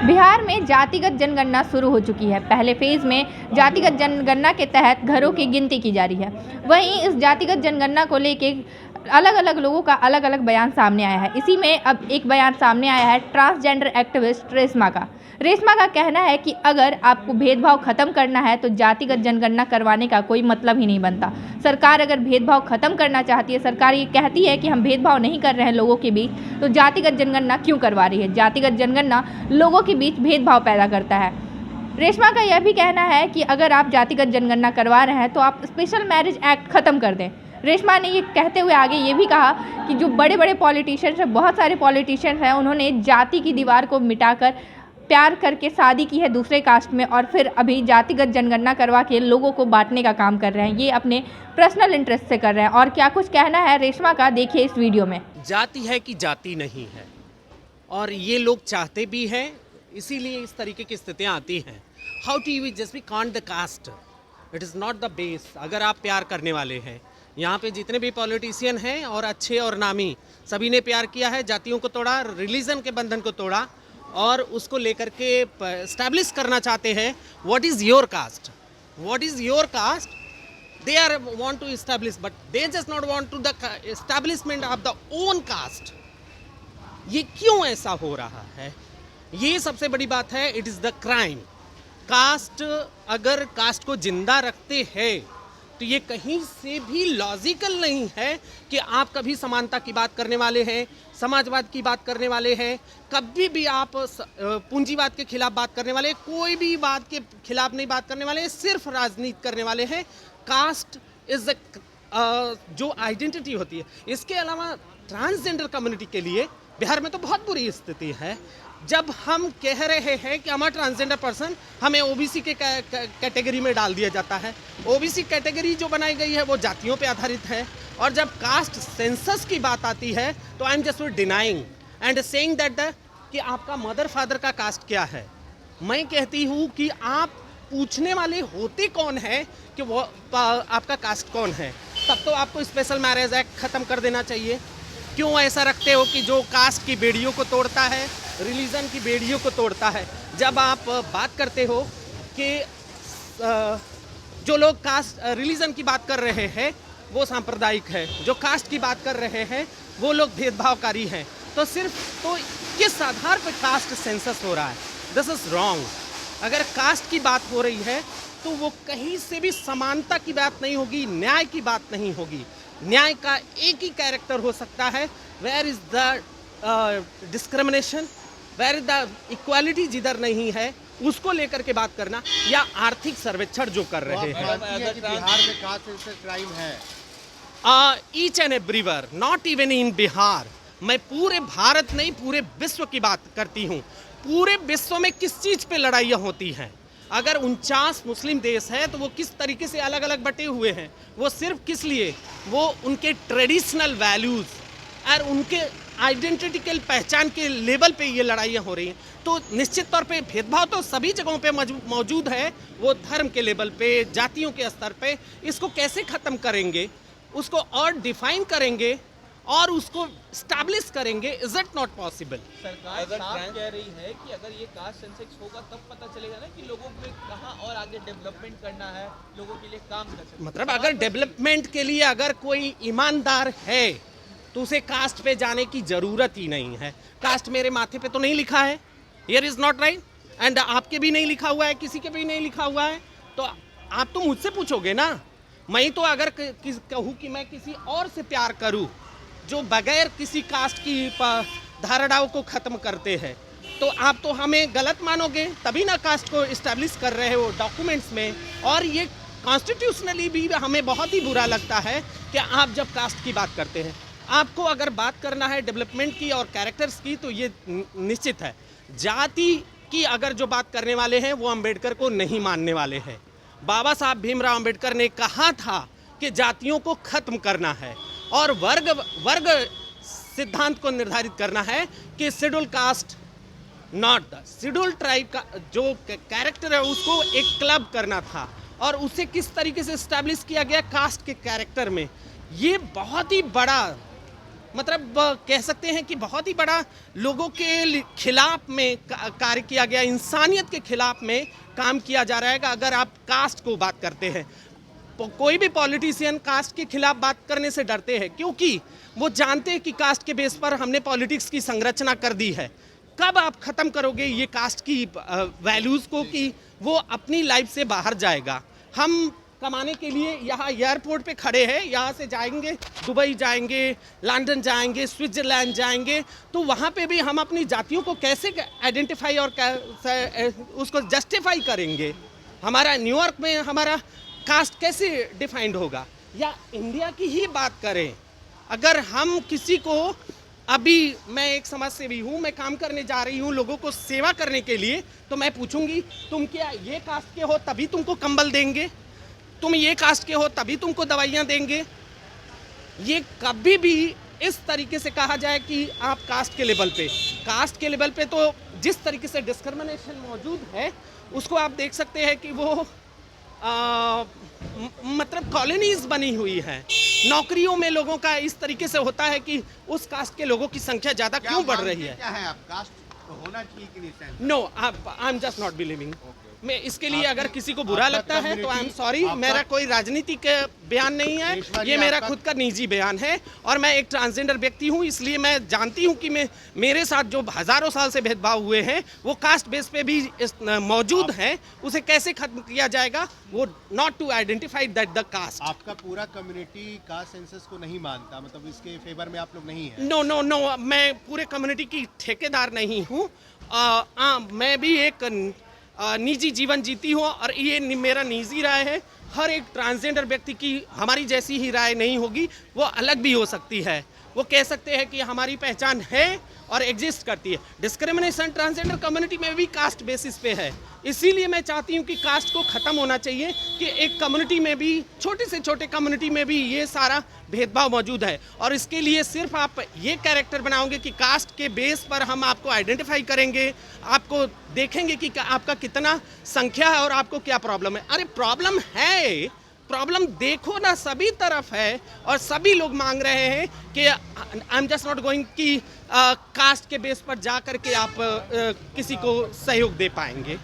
बिहार में जातिगत जनगणना शुरू हो चुकी है। पहले फेज में जातिगत जनगणना के तहत घरों की गिनती की जा रही है। वहीं इस जातिगत जनगणना को लेके अलग अलग लोगों का अलग अलग बयान सामने आया है। इसी में अब एक बयान सामने आया है ट्रांसजेंडर एक्टिविस्ट रेशमा का। रेशमा का कहना है कि अगर आपको भेदभाव खत्म करना है तो जातिगत जनगणना करवाने का कोई मतलब ही नहीं बनता। सरकार अगर भेदभाव खत्म करना चाहती है, सरकार ये कहती है कि हम भेदभाव नहीं कर रहे हैं लोगों के बीच, तो जातिगत जनगणना क्यों करवा रही है? जातिगत जनगणना लोगों के बीच भेदभाव पैदा करता है। रेशमा का यह भी कहना है कि अगर आप जातिगत जनगणना करवा रहे हैं तो आप स्पेशल मैरिज एक्ट खत्म कर दें। रेशमा ने ये कहते हुए आगे ये भी कहा कि जो बड़े बड़े पॉलिटिशियंस हैं, बहुत सारे पॉलिटिशियंस हैं, उन्होंने जाति की दीवार को मिटाकर प्यार करके शादी की है दूसरे कास्ट में और फिर अभी जातिगत जनगणना करवा के लोगों को बांटने का काम कर रहे हैं। ये अपने पर्सनल इंटरेस्ट से कर रहे हैं। और क्या कुछ कहना है रेशमा का, देखिए इस वीडियो में। जाति है कि जाति नहीं है, और ये लोग चाहते भी हैं, इसीलिए इस तरीके की स्थितियाँ आती हैं। How to you just be count the caste, it is not the base. अगर आप प्यार करने वाले हैं, यहाँ पे जितने भी पॉलिटिशियन हैं और अच्छे और नामी, सभी ने प्यार किया है, जातियों को तोड़ा, रिलीजन के बंधन को तोड़ा और उसको लेकर के एस्टैब्लिश करना चाहते हैं। What is your cast, what is your cast, they are want to establish, but they just not want to the establishment of the own caste। ये क्यों ऐसा हो रहा है? ये सबसे बड़ी बात है। It is the crime. Caste, अगर कास्ट को जिंदा रखते हैं तो ये कहीं से भी लॉजिकल नहीं है कि आप कभी समानता की बात करने वाले हैं, समाजवाद की बात करने वाले हैं, कभी भी आप पूंजीवाद के खिलाफ बात करने वाले, कोई भी बात के खिलाफ नहीं बात करने वाले, सिर्फ राजनीति करने वाले हैं। कास्ट इज जो आइडेंटिटी होती है। इसके अलावा ट्रांसजेंडर कम्युनिटी के लिए बिहार में तो बहुत बुरी स्थिति है। जब हम कह रहे हैं कि हमारा ट्रांसजेंडर पर्सन, हमें ओबीसी के कैटेगरी में डाल दिया जाता है। ओबीसी कैटेगरी जो बनाई गई है वो जातियों पे आधारित है। और जब कास्ट सेंसस की बात आती है तो आई am just denying and saying that कि आपका मदर फादर का कास्ट क्या है। मैं कहती हूँ कि आप पूछने वाले होते कौन है कि वो आपका कास्ट कौन है। तब तो आपको स्पेशल मैरिज एक्ट ख़त्म कर देना चाहिए। क्यों ऐसा रखते हो कि जो कास्ट की बेड़ियों को तोड़ता है, रिलीजन की बेड़ियों को तोड़ता है? जब आप बात करते हो कि जो लोग कास्ट रिलीजन की बात कर रहे हैं वो सांप्रदायिक है, जो कास्ट की बात कर रहे हैं वो लोग भेदभावकारी हैं, तो किस आधार पर कास्ट सेंसस हो रहा है? This is wrong. अगर कास्ट की बात हो रही है तो वो कहीं से भी समानता की बात नहीं होगी, न्याय की बात नहीं होगी। न्याय का एक ही कैरेक्टर हो सकता है, where is the discrimination, where is the equality जिधर नहीं है उसको लेकर के बात करना, या आर्थिक सर्वेक्षण जो कर रहे हैं। बिहार में कास्ट क्राइम है each and everywhere, not even in Bihar. मैं पूरे भारत नहीं, पूरे विश्व की बात करती हूँ। पूरे विश्व में किस चीज़ पे लड़ाइयाँ होती हैं? अगर 49 मुस्लिम देश है तो वो किस तरीके से अलग अलग बटे हुए हैं? वो सिर्फ किस लिए? वो उनके ट्रेडिशनल वैल्यूज़ और उनके आइडेंटिटिकल पहचान के लेवल पे ये लड़ाइयाँ हो रही हैं। तो निश्चित तौर पे भेदभाव तो सभी जगहों पे मौजूद है। वो धर्म के लेवल पे, जातियों के स्तर पे। इसको कैसे ख़त्म करेंगे? उसको और डिफाइन करेंगे और उसको स्टैब्लिश करेंगे। Is it not possible? सरकार साफ कह रही है कि अगर ये कास्ट सेंसस होगा तब पता चलेगा ना कि लोगों को कहाँ और आगे डेवलपमेंट करना है, लोगों के लिए काम कर सकते। मतलब अगर डेवलपमेंट के लिए अगर कोई ईमानदार है तो उसे कास्ट पे जाने की जरूरत ही नहीं है। कास्ट मेरे माथे पे तो नहीं लिखा है, here is not right, and आपके भी नहीं लिखा हुआ है, किसी के भी नहीं लिखा हुआ है। तो आप तो मुझसे पूछोगे ना। मैं तो अगर कहूँ कि मैं किसी और से प्यार करूँ जो बगैर किसी कास्ट की धारणाओं को ख़त्म करते हैं, तो आप तो हमें गलत मानोगे, तभी ना कास्ट को इस्टेब्लिश कर रहे हो डॉक्यूमेंट्स में। और ये कॉन्स्टिट्यूशनली भी हमें बहुत ही बुरा लगता है कि आप जब कास्ट की बात करते हैं। आपको अगर बात करना है डेवलपमेंट की और कैरेक्टर्स की तो ये निश्चित है। जाति की अगर जो बात करने वाले हैं वो अंबेडकर को नहीं मानने वाले हैं। बाबा साहब भीमराव अंबेडकर ने कहा था कि जातियों को ख़त्म करना है और वर्ग सिद्धांत को निर्धारित करना है कि schedule caste, not the schedule tribe का जो कैरेक्टर है उसको एक क्लब करना था। और उसे किस तरीके से इस्टेब्लिश किया गया कास्ट के कैरेक्टर में, ये बहुत ही बड़ा मतलब कह सकते हैं कि बहुत ही बड़ा लोगों के खिलाफ में कार्य किया गया, इंसानियत के खिलाफ में काम किया जा रहा है। अगर आप कास्ट को बात करते हैं, कोई भी पॉलिटिशियन कास्ट के खिलाफ बात करने से डरते हैं, क्योंकि वो जानते हैं कि कास्ट के बेस पर हमने पॉलिटिक्स की संरचना कर दी है। कब आप ख़त्म करोगे ये कास्ट की वैल्यूज़ को कि वो अपनी लाइफ से बाहर जाएगा। हम कमाने के लिए यहाँ एयरपोर्ट पे खड़े हैं, यहाँ से जाएंगे दुबई जाएंगे, लंदन जाएंगे, स्विट्ज़रलैंड जाएंगे, तो वहाँ पे भी हम अपनी जातियों को कैसे आइडेंटिफाई और उसको जस्टिफाई करेंगे। हमारा न्यूयॉर्क में हमारा कास्ट कैसे डिफाइंड होगा। या इंडिया की ही बात करें, अगर हम किसी को, अभी मैं एक समाज सेवी हूँ, मैं काम करने जा रही हूँ लोगों को सेवा करने के लिए, तो मैं पूछूंगी तुम क्या ये कास्ट के हो तभी तुमको कंबल देंगे, तुम ये कास्ट के हो तभी तुमको दवाइयाँ देंगे। ये कभी भी इस तरीके से कहा जाए कि आप कास्ट के लेवल पे तो जिस तरीके से डिस्क्रिमिनेशन मौजूद है उसको आप देख सकते हैं कि वो मतलब कॉलोनीज बनी हुई है। नौकरियों में लोगों का इस तरीके से होता है कि उस कास्ट के लोगों की संख्या ज़्यादा क्यों बढ़ रही है। क्या है आप कास्ट होना चाहिए कि नहीं? No, I am just not believing. मैं इसके लिए अगर किसी को बुरा लगता है तो आई एम सॉरी, मेरा कोई राजनीतिक बयान नहीं है, ये मेरा खुद का निजी बयान है। और मैं एक ट्रांसजेंडर व्यक्ति हूँ, इसलिए मैं जानती हूँ कि मेरे साथ जो हज़ारों साल से भेदभाव हुए हैं वो कास्ट बेस पे भी मौजूद हैं, उसे कैसे खत्म किया जाएगा। वो not to identify that the caste. आपका पूरा कम्युनिटी कास्ट सेंसस को नहीं मानता, मतलब इसके फेवर में आप लोग नहीं हैं? नो, मैं पूरे कम्युनिटी की ठेकेदार नहीं हूँ। मैं भी एक निजी जीवन जीती हूँ और ये मेरा निजी राय है। हर एक ट्रांसजेंडर व्यक्ति की हमारी जैसी ही राय नहीं होगी, वो अलग भी हो सकती है। वो कह सकते हैं कि हमारी पहचान है और एग्जिस्ट करती है। डिस्क्रिमिनेशन ट्रांसजेंडर कम्युनिटी में भी कास्ट बेसिस पे है, इसीलिए मैं चाहती हूँ कि कास्ट को ख़त्म होना चाहिए, कि एक कम्युनिटी में भी, छोटे से छोटे कम्युनिटी में भी ये सारा भेदभाव मौजूद है। और इसके लिए सिर्फ आप ये कैरेक्टर बनाओगे कि कास्ट के बेस पर हम आपको आइडेंटिफाई करेंगे, आपको देखेंगे कि आपका कितना संख्या है और आपको क्या प्रॉब्लम है। अरे प्रॉब्लम है, प्रॉब्लम देखो ना, सभी तरफ है और सभी लोग मांग रहे हैं कि आई एम जस्ट नॉट गोइंग कि कास्ट के बेस पर जा कर के आप किसी को सहयोग दे पाएंगे।